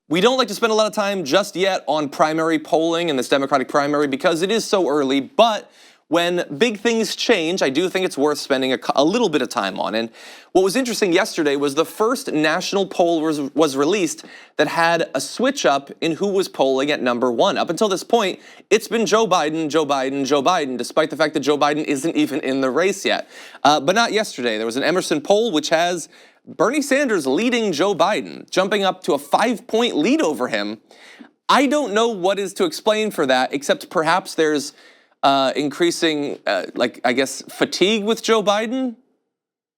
We don't like to spend a lot of time just yet on primary polling in this Democratic primary because it is so early, but when big things change, I do think it's worth spending a little bit of time on. And what was interesting yesterday was the first national poll was released that had a switch up in who was polling at number one. Up until this point, it's been Joe Biden, Joe Biden, Joe Biden, despite the fact that Joe Biden isn't even in the race yet. But not yesterday. There was an Emerson poll which has Bernie Sanders leading Joe Biden, jumping up to a 5-point lead over him. I don't know what is to explain for that, except perhaps there's increasing, I guess, fatigue with Joe Biden,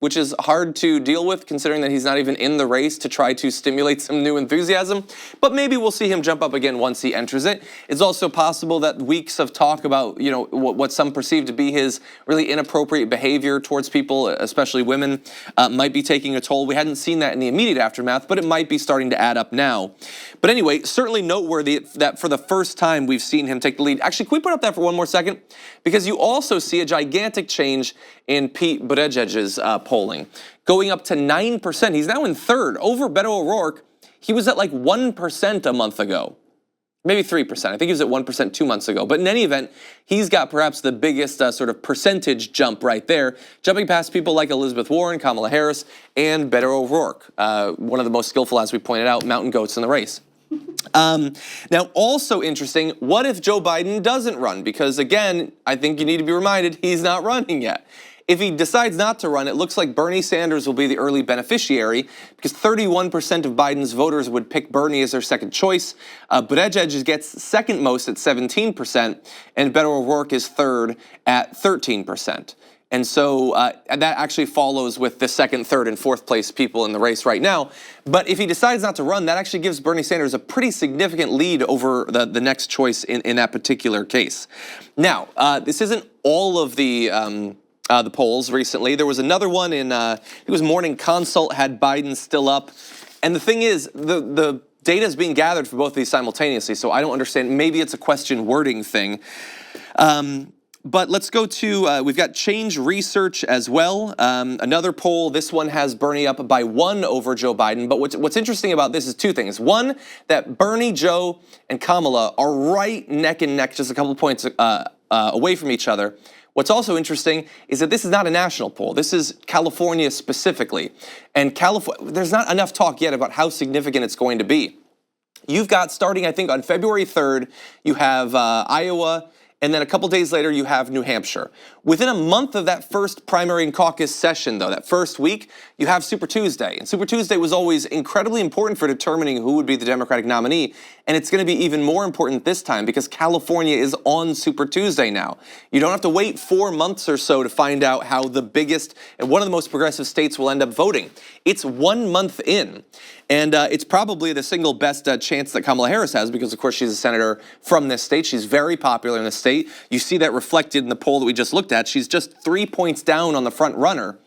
which is hard to deal with considering that he's not even in the race to try to stimulate some new enthusiasm. But maybe we'll see him jump up again once he enters it. It's also possible that weeks of talk about, what some perceive to be his really inappropriate behavior towards people, especially women, might be taking a toll. We hadn't seen that in the immediate aftermath, but it might be starting to add up now. But anyway, certainly noteworthy that for the first time we've seen him take the lead. Actually, can we put up that for one more second? Because you also see a gigantic change in Pete Buttigieg's polling, going up to 9%. He's now in third over Beto O'Rourke. He was at like 1% a month ago, maybe 3%. I think he was at 1% 2 months ago. But in any event, he's got perhaps the biggest sort of percentage jump right there, jumping past people like Elizabeth Warren, Kamala Harris, and Beto O'Rourke, one of the most skillful, as we pointed out, mountain goats in the race. Now, also interesting, what if Joe Biden doesn't run? Because again, I think you need to be reminded he's not running yet. If he decides not to run, it looks like Bernie Sanders will be the early beneficiary because 31% of Biden's voters would pick Bernie as their second choice. Buttigieg gets second most at 17%, and Beto O'Rourke is third at 13%. And so that actually follows with the second, third, and fourth place people in the race right now. But if he decides not to run, that actually gives Bernie Sanders a pretty significant lead over the next choice in that particular case. Now, this isn't all of the polls recently. There was another one in, it was Morning Consult had Biden still up. And the thing is, the data is being gathered for both of these simultaneously, so I don't understand. Maybe it's a question wording thing. But let's go to, we've got Change Research as well. Another poll, this one has Bernie up by 1 over Joe Biden. But what's interesting about this is two things. One, that Bernie, Joe, and Kamala are right neck and neck, just a couple of points away from each other. What's also interesting is that this is not a national poll. This is California specifically. And there's not enough talk yet about how significant it's going to be. You've got, starting I think on February 3rd, you have Iowa, and then a couple days later, you have New Hampshire. Within a month of that first primary and caucus session, though, that first week, you have Super Tuesday. And Super Tuesday was always incredibly important for determining who would be the Democratic nominee. And it's going to be even more important this time because California is on Super Tuesday now. You don't have to wait 4 months or so to find out how the biggest and one of the most progressive states will end up voting. It's 1 month in. And it's probably the single best chance that Kamala Harris has because, of course, she's a senator from this state. She's very popular in the state. You see that reflected in the poll that we just looked at. She's just 3 points down on the front runner.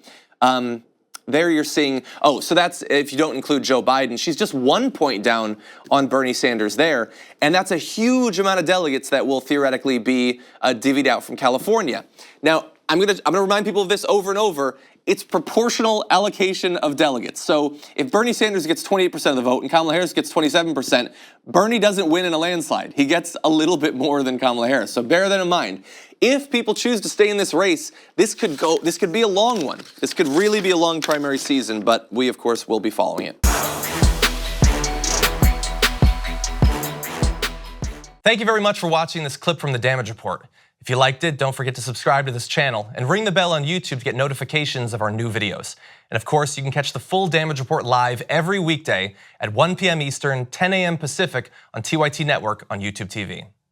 There you're seeing, so that's if you don't include Joe Biden. She's just 1 point down on Bernie Sanders there. And that's a huge amount of delegates that will theoretically be divvied out from California. Now, I'm gonna remind people of this over and over. It's proportional allocation of delegates. So if Bernie Sanders gets 28% of the vote and Kamala Harris gets 27%, Bernie doesn't win in a landslide. He gets a little bit more than Kamala Harris. So bear that in mind. If people choose to stay in this race, this could be a long one. This could really be a long primary season, but we, of course, will be following it. Thank you very much for watching this clip from The Damage Report. If you liked it, don't forget to subscribe to this channel and ring the bell on YouTube to get notifications of our new videos. And of course, you can catch the full Damage Report live every weekday at 1 p.m. Eastern, 10 a.m. Pacific on TYT Network on YouTube TV.